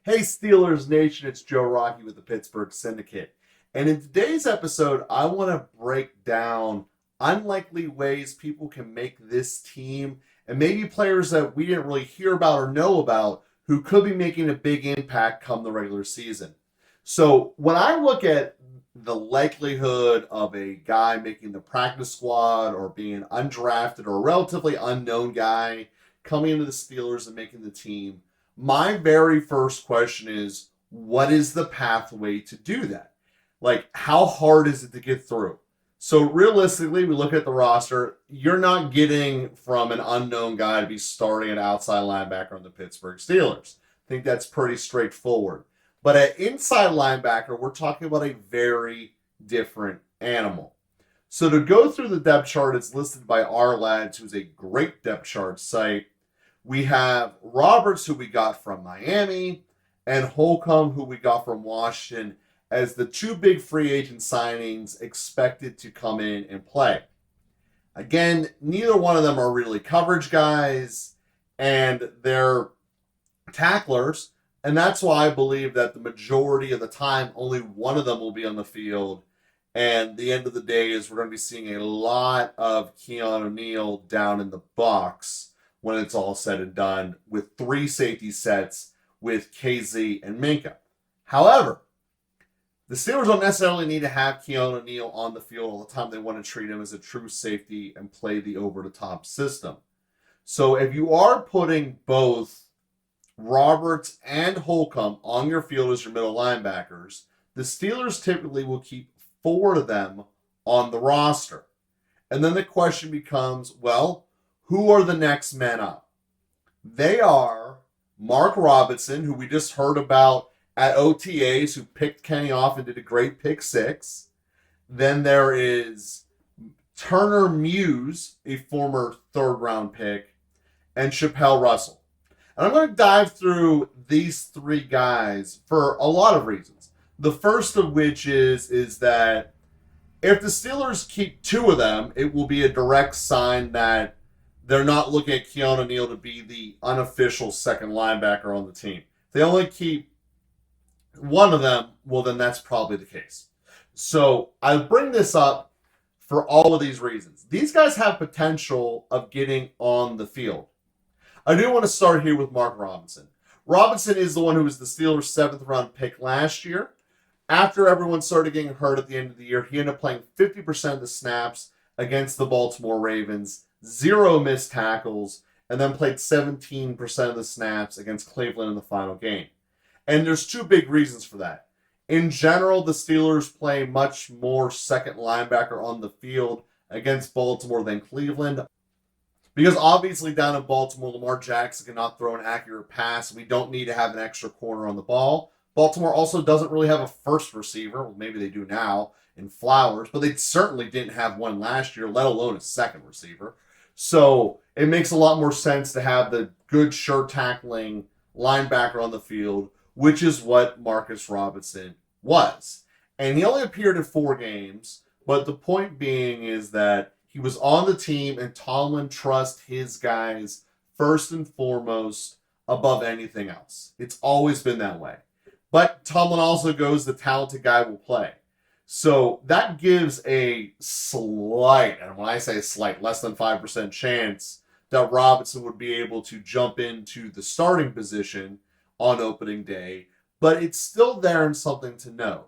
Hey Steelers Nation, it's Joe Rockey with the Pittsburgh Syndicate. And in today's episode, I want to break down unlikely ways people can make this team and maybe players that we didn't really hear about or know about who could be making a big impact come the regular season. So when I look at the likelihood of a guy making the practice squad or being undrafted or a relatively unknown guy coming into the Steelers and making the team, my very first question is, what is the pathway to do that? Like, how hard is it to get through? So realistically, we look at the roster. You're not getting from an unknown guy to be starting an outside linebacker on the Pittsburgh Steelers. I think that's pretty straightforward. But at inside linebacker, we're talking about a very different animal. So to go through the depth chart, it's listed by R Lads, who's a great depth chart site. We have Roberts, who we got from Miami, and Holcomb, who we got from Washington, as the two big free agent signings expected to come in and play. Again, neither one of them are really coverage guys, and they're tacklers, and that's why I believe that the majority of the time, only one of them will be on the field, and the end of the day is we're going to be seeing a lot of Keanu O'Neal down in the box when it's all said and done, with three safety sets with KZ and Minka. However, the Steelers don't necessarily need to have Keanu O'Neal on the field all the time. They want to treat him as a true safety and play the over-the-top system. So if you are putting both Roberts and Holcomb on your field as your middle linebackers, the Steelers typically will keep four of them on the roster. And then the question becomes, well, who are the next men up? They are Mark Robinson, who we just heard about at OTAs, who picked Kenny off and did a great pick six. Then there is Tanner Muse, a former third-round pick, and Chappell Russell. And I'm going to dive through these three guys for a lot of reasons. The first of which is that if the Steelers keep two of them, it will be a direct sign that they're not looking at Keanu O'Neal to be the unofficial second linebacker on the team. If they only keep one of them, well, then that's probably the case. So I bring this up for all of these reasons. These guys have potential of getting on the field. I do want to start here with Mark Robinson. Robinson is the one who was the Steelers' seventh-round pick last year. After everyone started getting hurt at the end of the year, he ended up playing 50% of the snaps against the Baltimore Ravens, 0 missed tackles, and then played 17% of the snaps against Cleveland in the final game. And there's two big reasons for that. In general, the Steelers play much more second linebacker on the field against Baltimore than Cleveland. Because obviously down in Baltimore, Lamar Jackson cannot throw an accurate pass. We don't need to have an extra corner on the ball. Baltimore also doesn't really have a first receiver. Well, maybe they do now in Flowers, but they certainly didn't have one last year, let alone a second receiver. So it makes a lot more sense to have the good, sure tackling linebacker on the field, which is what Marcus Robinson was. And he only appeared in 4 games, but the point being is that he was on the team and Tomlin trusts his guys first and foremost above anything else. It's always been that way. But Tomlin also goes, the talented guy will play. So that gives a slight, and when I say slight, less than 5% chance that Robinson would be able to jump into the starting position on opening day, but it's still there and something to know.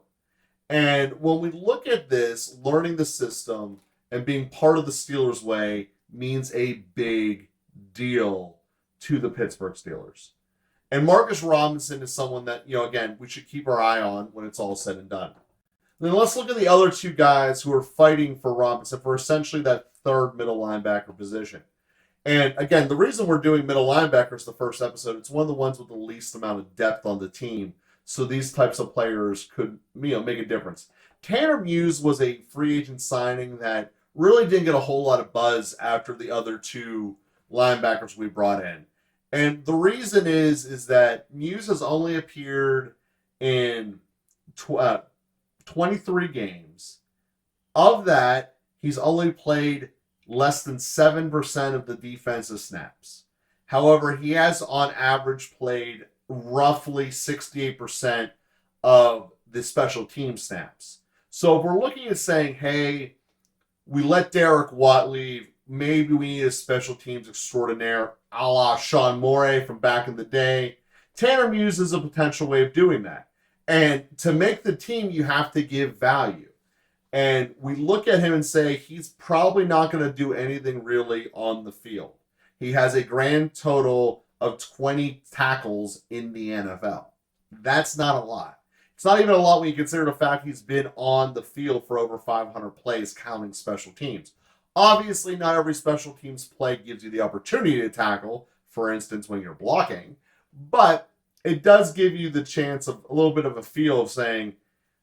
And when we look at this, learning the system and being part of the Steelers way means a big deal to the Pittsburgh Steelers. And Marcus Robinson is someone that, again, we should keep our eye on when it's all said and done. Then let's look at the other two guys who are fighting for Robinson for essentially that third middle linebacker position. And again, the reason we're doing middle linebackers the first episode, it's one of the ones with the least amount of depth on the team. So these types of players could, make a difference. Tanner Muse was a free agent signing that really didn't get a whole lot of buzz after the other two linebackers we brought in. And the reason is that Muse has only appeared in 23 games. Of that, he's only played less than 7% of the defensive snaps. However, he has on average played roughly 68% of the special team snaps. So if we're looking at saying, hey, we let Derek Watt leave, maybe we need a special teams extraordinaire a la Sean Morey from back in the day. Tanner Muse is a potential way of doing that. And to make the team, you have to give value. And we look at him and say he's probably not going to do anything really on the field. He has a grand total of 20 tackles in the NFL. That's not a lot. It's not even a lot when you consider the fact he's been on the field for over 500 plays, counting special teams. Obviously, not every special teams play gives you the opportunity to tackle, for instance, when you're blocking. But it does give you the chance of a little bit of a feel of saying,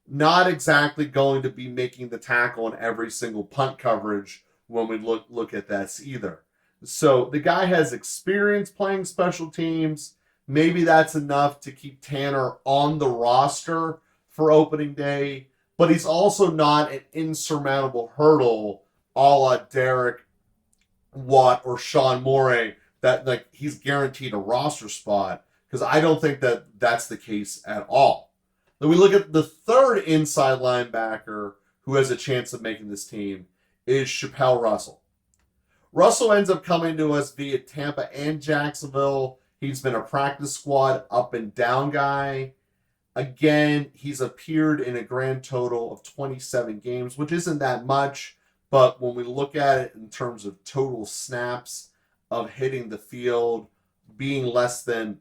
not exactly going to be making the tackle on every single punt coverage when we look at this either. So the guy has experience playing special teams. Maybe that's enough to keep Tanner on the roster for opening day, but he's also not an insurmountable hurdle a la Derek Watt or Sean Morey that like he's guaranteed a roster spot, because I don't think that that's the case at all. Then we look at the third inside linebacker who has a chance of making this team is Chappell Russell. Russell ends up coming to us via Tampa and Jacksonville. He's been a practice squad up and down guy. Again, he's appeared in a grand total of 27 games, which isn't that much, but when we look at it in terms of total snaps of hitting the field, being less than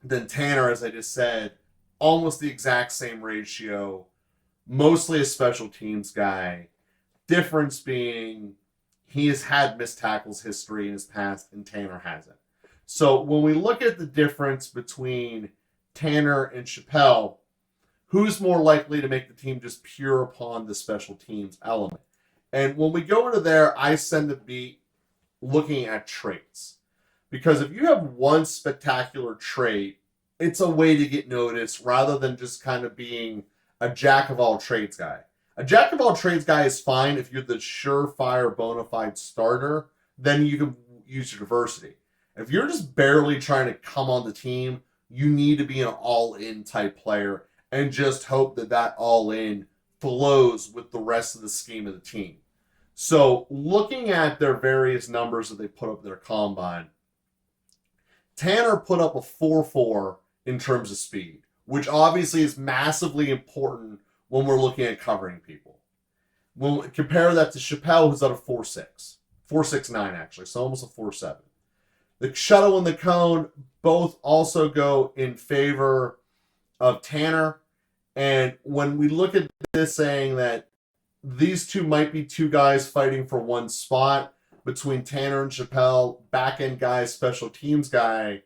Tanner, as I just said, almost the exact same ratio, mostly a special teams guy. Difference being he has had missed tackles history in his past and Tanner hasn't. So when we look at the difference between Tanner and Chappell, who's more likely to make the team just pure upon the special teams element? And when we go into there, I tend to be looking at traits. Because if you have one spectacular trait, it's a way to get noticed rather than just kind of being a jack of all trades guy. A jack of all trades guy is fine if you're the surefire bona fide starter, then you can use your diversity. If you're just barely trying to come on the team, you need to be an all-in type player and just hope that that all-in flows with the rest of the scheme of the team. So looking at their various numbers that they put up in their combine, Tanner put up a 4.4 in terms of speed, which obviously is massively important when we're looking at covering people. When we compare that to Chappell, who's at a 4.6. 4.69 actually, so almost a 4.7. The shuttle and the cone both also go in favor of Tanner. And when we look at this saying that these two might be two guys fighting for one spot between Tanner and Chappell, back-end guy, special teams guy,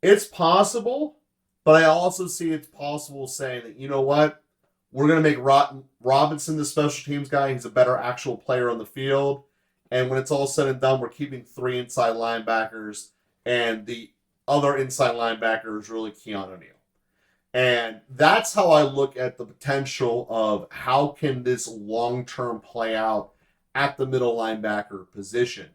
it's possible, but I also see it's possible saying that, you know what, we're going to make Robinson the special teams guy. He's a better actual player on the field. And when it's all said and done, we're keeping 3 inside linebackers, and the other inside linebacker is really Keanu Neal. And that's how I look at the potential of how can this long-term play out at the middle linebacker position.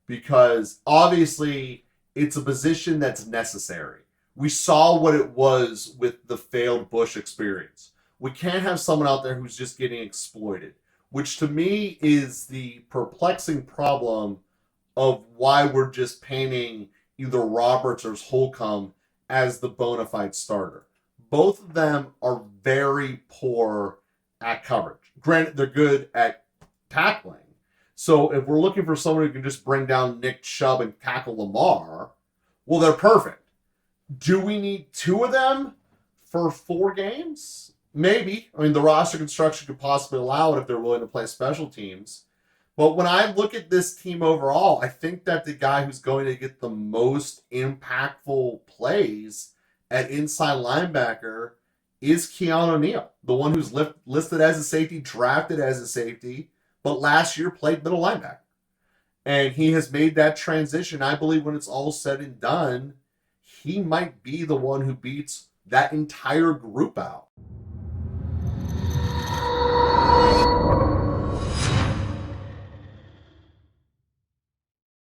Because obviously it's a position that's necessary. We saw what it was with the failed Bush experience. We can't have someone out there who's just getting exploited, which to me is the perplexing problem of why we're just painting either Roberts or Holcomb as the bona fide starter. Both of them are very poor at coverage. Granted, they're good at tackling. So if we're looking for someone who can just bring down Nick Chubb and tackle Lamar, well, they're perfect. Do we need 2 of them for 4 games? Maybe. I mean, the roster construction could possibly allow it if they're willing to play special teams. But when I look at this team overall, I think that the guy who's going to get the most impactful plays at inside linebacker is Keanu Neal, the one who's listed as a safety, drafted as a safety, but last year played middle linebacker. And he has made that transition. I believe when it's all said and done, he might be the one who beats that entire group out.